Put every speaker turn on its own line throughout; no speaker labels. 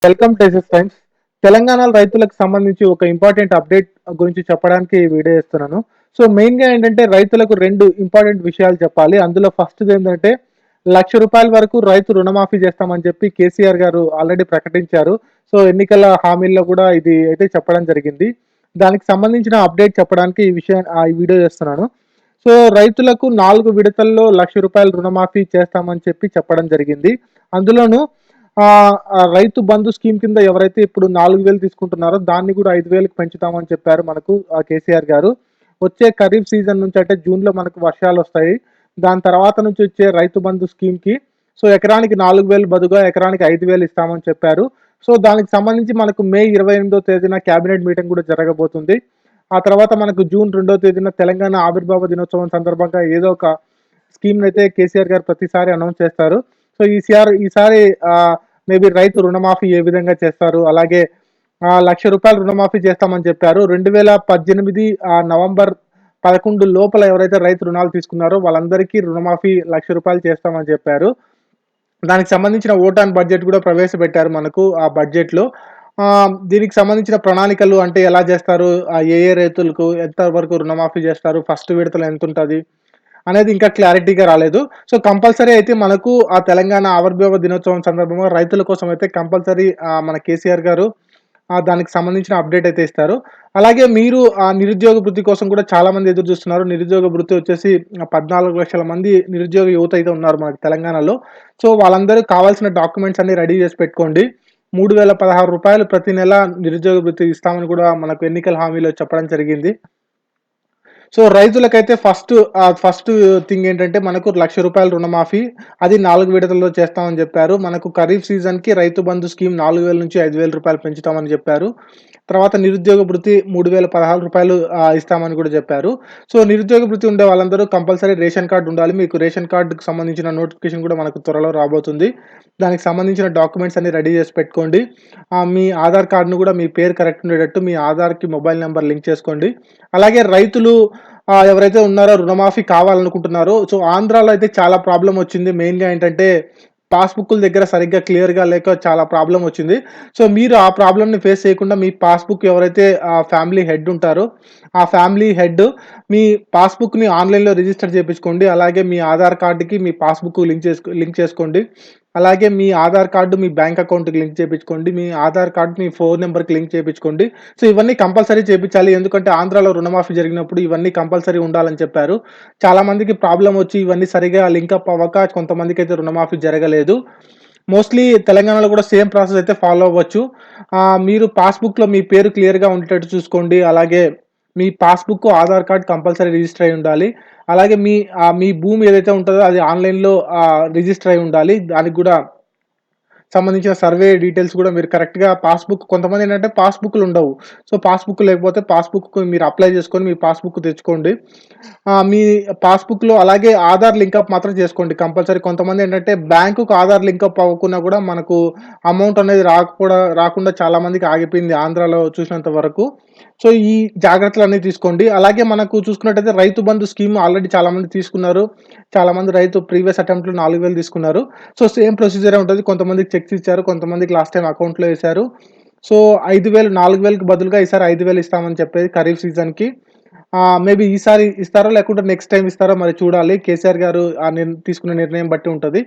Welcome to SS Times. Telangana రైతులకు సంబంధించి ఒక ఇంపార్టెంట్ అప్డేట్ గురించి చెప్పడానికి ఈ వీడియో ఇస్తున్నాను. సో మెయిన్‌గా ఏంటంటే రైతులకు 2 ఇంపార్టెంట్ విషయాలు చెప్పాలి. అందులో ఫస్ట్‌ది ఏంటంటే రూ. 1,00,000 వరకు రైతు రుణమాఫీ చేస్తామని చెప్పి కేసీఆర్ గారు ఆల్రెడీ ప్రకటించారు. సో ఎన్నికల హామీల్లో కూడా ఇది అయితే చెప్పడం జరిగింది. దానికి సంబంధించిన అప్డేట్ చెప్పడానికి ఈ వీడియో చేస్తున్నాను. సో రైతులకు 4 విడతల్లో రూ. 1,00,000 రుణమాఫీ చేస్తామని చెప్పడం జరిగింది. అందులోనూ రైతు బంధు స్కీమ్ కింద ఎవరైతే ఇప్పుడు 4,000 తీసుకుంటున్నారో దాన్ని కూడా 5,000కి పెంచుతామని చెప్పారు మనకు కేసీఆర్ గారు. వచ్చే ఖరీఫ్ సీజన్ నుంచి అంటే జూన్‌లో మనకు వర్షాలొస్తాయి. దాని తర్వాత నుంచి వచ్చే రైతు బంధు స్కీమ్‌కి సో ఎకరానికి 4,000 బదులుగా ఎకరానికి 5,000 ఇస్తామని చెప్పారు. సో దానికి సంబంధించి మనకు మే 28వ తేదీన క్యాబినెట్ మీటింగ్ కూడా జరగబోతుంది. ఆ తర్వాత మనకు జూన్ 2వ తేదీన తెలంగాణ ఆవిర్భావ దినోత్సవం సందర్భంగా ఏదో ఒక స్కీమ్‌నైతే కేసీఆర్ గారు ప్రతిసారి అనౌన్స్ చేస్తారు. సో ఈసారి మేబీ రైతు రుణమాఫీ ఏ విధంగా చేస్తారు? అలాగే రూ. 1,00,000 రుణమాఫీ చేస్తామని చెప్పారు. 2018 నవంబర్ 11 లోపల ఎవరైతే రైతు రుణాలు తీసుకున్నారో వాళ్ళందరికీ రుణమాఫీ రూ. 1,00,000 చేస్తామని చెప్పారు. దానికి సంబంధించిన ఓట్ ఆన్ బడ్జెట్ కూడా ప్రవేశపెట్టారు మనకు ఆ బడ్జెట్‌లో. దీనికి సంబంధించిన ప్రణాళికలు అంటే ఎలా చేస్తారు? ఏ రైతులకు ఎంత వరకు రుణమాఫీ చేస్తారు? ఫస్ట్ విడతలో ఎంతుంటది? అనేది ఇంకా క్లారిటీగా రాలేదు. సో కంపల్సరీ అయితే మనకు ఆ తెలంగాణ ఆవిర్భావ దినోత్సవం సందర్భంగా రైతుల కోసం అయితే కంపల్సరీ మన కేసీఆర్ గారు దానికి సంబంధించిన అప్డేట్ అయితే ఇస్తారు. అలాగే మీరు నిరుద్యోగ భృతి కోసం కూడా చాలా మంది ఎదురు చూస్తున్నారు. నిరుద్యోగ భృతి వచ్చేసి 14,00,000 మంది నిరుద్యోగ యువత అయితే ఉన్నారు మనకు తెలంగాణలో. సో వాళ్ళందరూ కావాల్సిన డాక్యుమెంట్స్ అన్ని రెడీ చేసి పెట్టుకోండి. రూ. 3,016 ప్రతి నెల నిరుద్యోగ భృతి ఇస్తామని కూడా మనకు ఎన్నికల హామీలో చెప్పడం జరిగింది. సో రైతులకైతే ఫస్ట్ థింగ్ ఏంటంటే మనకు రూ. 1,00,000 రుణమాఫీ. అది 4 విడతల్లో చేస్తామని చెప్పారు. మనకు ఖరీఫ్ సీజన్‌కి రైతు బంధు స్కీమ్ 4,000 నుంచి రూ. 5,000 పెంచుతామని చెప్పారు. తర్వాత నిరుద్యోగ భృతి రూ. 3,016 ఇస్తామని కూడా చెప్పారు. సో నిరుద్యోగ భృతి ఉండే వాళ్ళందరూ కంపల్సరీ రేషన్ కార్డ్ ఉండాలి. మీకు రేషన్ కార్డ్‌కి సంబంధించిన నోటిఫికేషన్ కూడా మనకు త్వరలో రాబోతుంది. దానికి సంబంధించిన డాక్యుమెంట్స్ అన్ని రెడీ చేసి పెట్టుకోండి. మీ ఆధార్ కార్డ్‌ను కూడా మీ పేరు కరెక్ట్ ఉండేటట్టు మీ ఆధార్‌కి మొబైల్ నంబర్ లింక్ చేసుకోండి. అలాగే రైతులు ఎవరైతే ఉన్నారో రుణమాఫీ కావాలనుకుంటున్నారో సో ఆంధ్రాలో అయితే చాలా ప్రాబ్లమ్ వచ్చింది. మెయిన్‌గా ఏంటంటే పాస్‌బుక్కుల దగ్గర సరిగ్గా క్లియర్‌గా లేక చాలా ప్రాబ్లమ్ వచ్చింది. సో మీరు ఆ ప్రాబ్లమ్‌ని ఫేస్ చేయకుండా మీ పాస్‌బుక్ ఎవరైతే ఫ్యామిలీ హెడ్ ఉంటారో ఆ ఫ్యామిలీ హెడ్ మీ పాస్‌బుక్‌ని ఆన్‌లైన్‌లో రిజిస్టర్ చేపించుకోండి. అలాగే మీ ఆధార్ కార్డ్‌కి మీ పాస్‌బుక్ లింక్ చేసుకోండి. అలాగే మీ ఆధార్ కార్డ్ మీ బ్యాంక్ అకౌంట్‌కి లింక్ చేపించుకోండి. మీ ఆధార్ కార్డ్ మీ ఫోన్ నంబర్‌కి లింక్ చేపించుకోండి. సో ఇవన్నీ కంపల్సరీ చేపించాలి. ఎందుకంటే ఆంధ్రాలో రుణమాఫీ జరిగినప్పుడు ఇవన్నీ కంపల్సరీ ఉండాలని చెప్పారు. చాలా మందికి ప్రాబ్లమ్ వచ్చి ఇవన్నీ సరిగ్గా లింక్ అప్ అవ్వక కొంతమందికైతే రుణమాఫీ జరగలేదు. మోస్ట్‌లీ తెలంగాణలో కూడా సేమ్ ప్రాసెస్ అయితే ఫాలో అవ్వచ్చు. మీరు పాస్‌బుక్‌లో మీ పేరు క్లియర్‌గా ఉండేటట్టు చూసుకోండి. అలాగే మీ passbook, Aadhaar card compulsory register అయ్యి ఉండాలి. అలాగే మీ భూమి ఏదైతే ఉంటదో అది ఆన్‌లైన్‌లో రిజిస్టర్ అయ్యి ఉండాలి. దానికి గూడా సంబంధించిన సర్వే డీటెయిల్స్ కూడా మీరు కరెక్ట్‌గా పాస్‌బుక్ కొంతమందేంటంటే పాస్‌బుక్‌లుండవు. సో, పాస్‌బుక్ లేకపోతే పాస్‌బుక్‌కు మీరు అప్లై చేసుకొని మీ పాస్‌బుక్ తెచ్చుకోండి. మీ పాస్‌బుక్‌లో అలాగే ఆధార్ లింకప్ మాత్రం చేసుకోండి కంపల్సరీ. కొంతమందేంటంటే బ్యాంకుకు ఆధార్ లింకప్ అవ్వకున్నా కూడా మనకు అమౌంట్ అనేది రాకుండా చాలా మందికి ఆగిపోయింది ఆంధ్రాలో చూసినంత వరకు. సో, ఈ జాగ్రత్తలన్నీ తీసుకోండి. అలాగే మనకు చూసుకున్నట్టయితే రైతు బంధు స్కీమ్ ఆల్రెడీ చాలా మంది తీసుకున్నారు. చాలా మంది రైతు ప్రీవియస్ అటెంప్ట్‌లో 4,000 తీసుకున్నారు. సో, సేమ్ ప్రొసీజరే ఉంటది. కొంతమందికి చెక్స్ ఇచ్చారు. కొంతమందికి లాస్ట్ టైమ్ అకౌంట్‌లో ఏశారు. సో, 5,000 4,000కి బదులుగా ఈసారి 5,000 ఇస్తామని చెప్పేది ఖరీఫ్ సీజన్‌కి. మేబీ ఈసారి ఇస్తారో లేకుంటే నెక్స్ట్ టైమ్ ఇస్తారో మరి చూడాలి. కేసీఆర్ గారు తీసుకున్న నిర్ణయం బట్టి ఉంటది.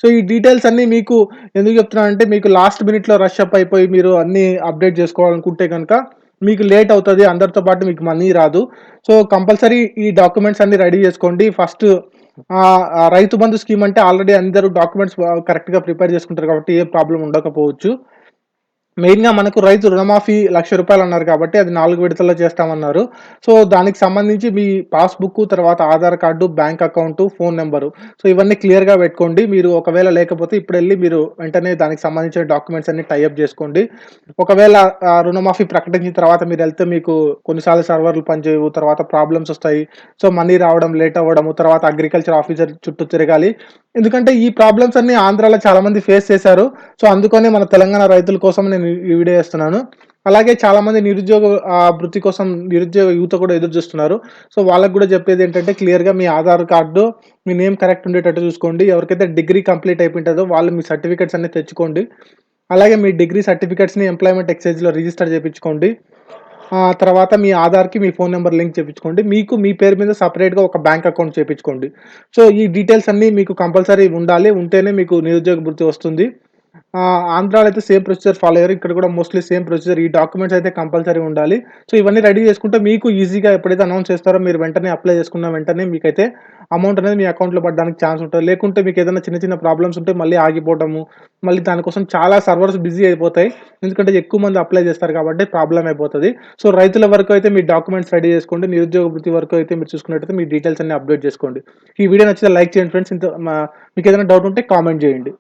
సో, ఈ డీటెయిల్స్ అన్నీ మీకు ఎందుకు చెప్తున్నానంటే మీకు లాస్ట్ మినిట్‌లో రష్ అప్ అయిపోయి మీరు అన్నీ అప్డేట్ జేసుకోవాలనుకుంటే గనక మీకు లేట్ అవుతది. అందరితో పాటు మీకు మనీ రాదు. సో, కంపల్సరీ ఈ డాక్యుమెంట్స్ అన్నీ ready జేసుకోండి. First Rythu Bandhu scheme అంటే ఆల్రెడీ అందరూ డాక్యుమెంట్స్ కరెక్ట్‌గా ప్రిపేర్ చేసుకుంటారు కాబట్టి ఏ ప్రాబ్లమ్ ఉండకపోవచ్చు. మెయిన్‌గా మనకు రైతు రుణమాఫీ రూ. 1,00,000 అన్నారు కాబట్టి అది 4 విడతల్లో చేస్తామన్నారు. సో, దానికి సంబంధించి మీ పాస్‌బుక్కు, తర్వాత Aadhaar card, bank account, phone number. So, ఇవన్నీ క్లియర్‌గా పెట్టుకోండి. మీరు ఒకవేళ లేకపోతే ఇప్పుడెళ్లి మీరు వెంటనే దానికి సంబంధించిన డాక్యుమెంట్స్ అన్నీ టై అప్ జేసుకోండి. ఒకవేళ రుణమాఫీ ప్రకటించిన తర్వాత మీరెళ్తే మీకు కొన్నిసార్లు సర్వర్‌లు పనిచేయవు. తర్వాత ప్రాబ్లమ్స్ ఒస్తాయి. సో, మనీ రావడం లేట్ అవ్వడము, తర్వాత అగ్రికల్చర్ ఆఫీసర్ చుట్టూ తిరగాలి. ఎందుకంటే ఈ ప్రాబ్లమ్స్ అన్నీ ఆంధ్రాలో చాలా మంది ఫేస్ చేశారు. సో, అందుకనే మన తెలంగాణ రైతుల కోసం నేను ఈ వీడియో చేస్తున్నాను. అలాగే చాలామంది నిరుద్యోగ భృతి కోసం నిరుద్యోగ యువత కూడా ఎదురు చూస్తున్నారు. సో, వాళ్ళకి గూడా చెప్పేదేంటంటే క్లియర్‌గా మీ ఆధార్ కార్డు, మీ నేమ్ కరెక్ట్ ఉండేటట్టు చూసుకోండి. ఎవరికైతే డిగ్రీ కంప్లీట్ అయిపోయింటదో వాళ్ళు మీ సర్టిఫికేట్స్ అన్నీ తెచ్చుకోండి. అలాగే మీ డిగ్రీ సర్టిఫికేట్స్‌ని ఎంప్లాయ్‌మెంట్ ఎక్స్‌చేంజ్‌లో రిజిస్టర్ చేపించుకోండి. తర్వాత మీ ఆధార్‌కి మీ ఫోన్ నంబర్ లింక్ చేపించుకోండి. మీకు మీ పేరు మీద సెపరేట్‌గా ఒక బ్యాంక్ అకౌంట్ చేపించుకోండి. సో, ఈ డీటెయిల్స్ అన్నీ మీకు కంపల్సరీ ఉండాలి. ఉంటేనే మీకు నిరుద్యోగ భృతి వస్తుంది. ఆంధ్రాలో అయితే సేమ్ ప్రొసీజర్ ఫాలో అయ్యారు. ఇక్కడ కూడా మోస్ట్‌లీ సేమ్ ప్రొసీజర్. ఈ డాక్యుమెంట్స్ అయితే కంపల్సరీ ఉండాలి. సో, ఇవన్నీ రెడీ చేసుకుంటే మీకు ఈజీగా ఎప్పుడైతే అనౌన్స్ చేస్తారో మీరు వెంటనే అప్లై చేసుకున్న వెంటనే మీకైతే అమౌంట్ అనేది మీ అకౌంట్‌లో పడడానికి ఛాన్స్ ఉంటది. లేకుంటే మీకేదైనా చిన్న చిన్న ప్రాబ్లమ్స్ ఉంటే మళ్ళీ ఆగిపోవటము, మళ్ళీ దానికోసం చాలా సర్వర్స్ బిజీ అయిపోతాయి. ఎందుకంటే ఎక్కువ మంది అప్లై చేస్తారు కాబట్టి ప్రాబ్లమ్ అయిపోతది. సో, రైతుల వరకు అయితే మీ డాక్యుమెంట్స్ రెడీ చేసుకోండి. నిరుద్యోగ వృత్తి వరకు అయితే మీరు చూసుకున్నట్టయితే మీ డీటెయిల్స్ అన్నీ అప్డేట్ చేసుకోండి. ఈ వీడియో నచ్చితే లైక్ చేయండి ఫ్రెండ్స్. మీకేదైనా డౌట్ ఉంటే కామెంట్ చేయండి.